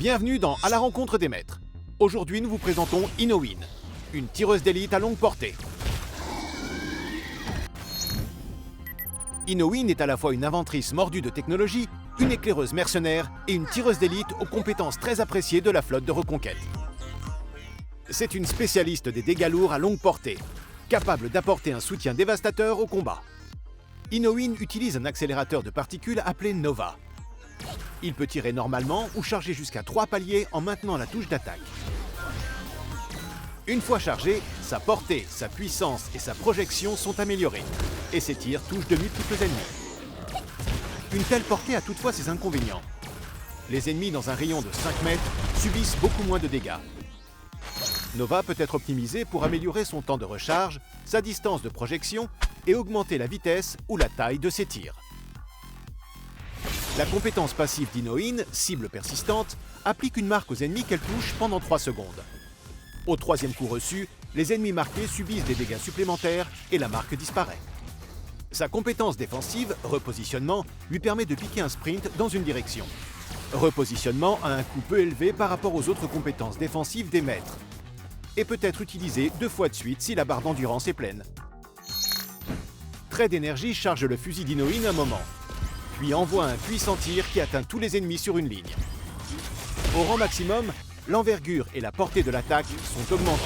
Bienvenue dans À la rencontre des maîtres. Aujourd'hui, nous vous présentons Inowin, une tireuse d'élite à longue portée. Inowin est à la fois une inventrice mordue de technologie, une éclaireuse mercenaire et une tireuse d'élite aux compétences très appréciées de la flotte de reconquête. C'est une spécialiste des dégâts lourds à longue portée, capable d'apporter un soutien dévastateur au combat. Inowin utilise un accélérateur de particules appelé Nova. Il peut tirer normalement ou charger jusqu'à 3 paliers en maintenant la touche d'attaque. Une fois chargé, sa portée, sa puissance et sa projection sont améliorées, et ses tirs touchent de multiples ennemis. Une telle portée a toutefois ses inconvénients. Les ennemis dans un rayon de 5 mètres subissent beaucoup moins de dégâts. Nova peut être optimisée pour améliorer son temps de recharge, sa distance de projection et augmenter la vitesse ou la taille de ses tirs. La compétence passive d'Inowin, cible persistante, applique une marque aux ennemis qu'elle touche pendant 3 secondes. Au troisième coup reçu, les ennemis marqués subissent des dégâts supplémentaires et la marque disparaît. Sa compétence défensive, repositionnement, lui permet de piquer un sprint dans une direction. Repositionnement a un coût peu élevé par rapport aux autres compétences défensives des maîtres et peut être utilisé 2 fois de suite si la barre d'endurance est pleine. Trait d'énergie charge le fusil d'Inowin un moment, puis envoie un puissant tir qui atteint tous les ennemis sur une ligne. Au rang maximum, l'envergure et la portée de l'attaque sont augmentées.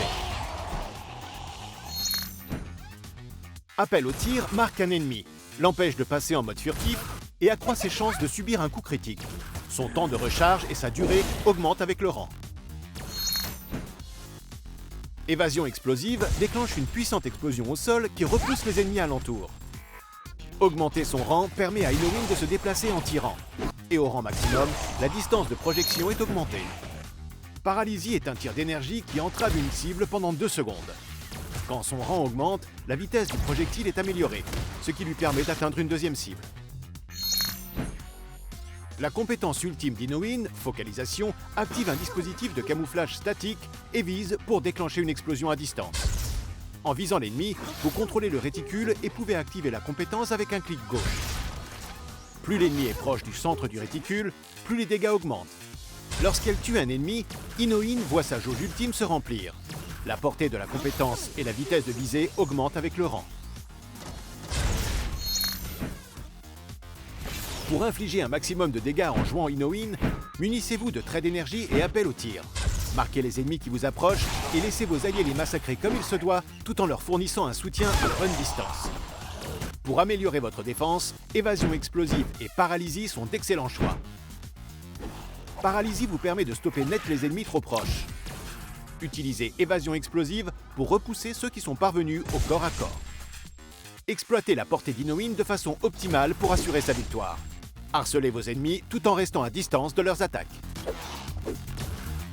Appel au tir marque un ennemi, l'empêche de passer en mode furtif et accroît ses chances de subir un coup critique. Son temps de recharge et sa durée augmentent avec le rang. Évasion explosive déclenche une puissante explosion au sol qui repousse les ennemis alentour. Augmenter son rang permet à Inowin de se déplacer en tirant. Et au rang maximum, la distance de projection est augmentée. Paralysie est un tir d'énergie qui entrave une cible pendant 2 secondes. Quand son rang augmente, la vitesse du projectile est améliorée, ce qui lui permet d'atteindre une deuxième cible. La compétence ultime d'Inowin, Focalisation, active un dispositif de camouflage statique et vise pour déclencher une explosion à distance. En visant l'ennemi, vous contrôlez le réticule et pouvez activer la compétence avec un clic gauche. Plus l'ennemi est proche du centre du réticule, plus les dégâts augmentent. Lorsqu'elle tue un ennemi, Inowin voit sa jauge ultime se remplir. La portée de la compétence et la vitesse de visée augmentent avec le rang. Pour infliger un maximum de dégâts en jouant Inowin, munissez-vous de traits d'énergie et appel au tir. Marquez les ennemis qui vous approchent et laissez vos alliés les massacrer comme il se doit, tout en leur fournissant un soutien à bonne distance. Pour améliorer votre défense, évasion explosive et paralysie sont d'excellents choix. Paralysie vous permet de stopper net les ennemis trop proches. Utilisez évasion explosive pour repousser ceux qui sont parvenus au corps à corps. Exploitez la portée d'Inowin de façon optimale pour assurer sa victoire. Harcelez vos ennemis tout en restant à distance de leurs attaques.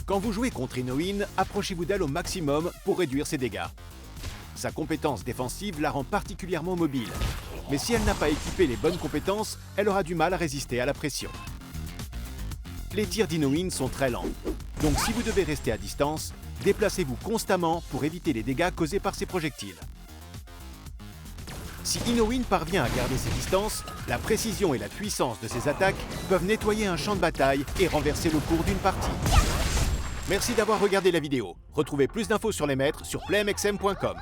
Quand vous jouez contre Inowin, approchez-vous d'elle au maximum pour réduire ses dégâts. Sa compétence défensive la rend particulièrement mobile, mais si elle n'a pas équipé les bonnes compétences, elle aura du mal à résister à la pression. Les tirs d'Inowin sont très lents, donc si vous devez rester à distance, déplacez-vous constamment pour éviter les dégâts causés par ces projectiles. Si Inowin parvient à garder ses distances, la précision et la puissance de ses attaques peuvent nettoyer un champ de bataille et renverser le cours d'une partie. Merci d'avoir regardé la vidéo. Retrouvez plus d'infos sur les maîtres sur playmxm.com.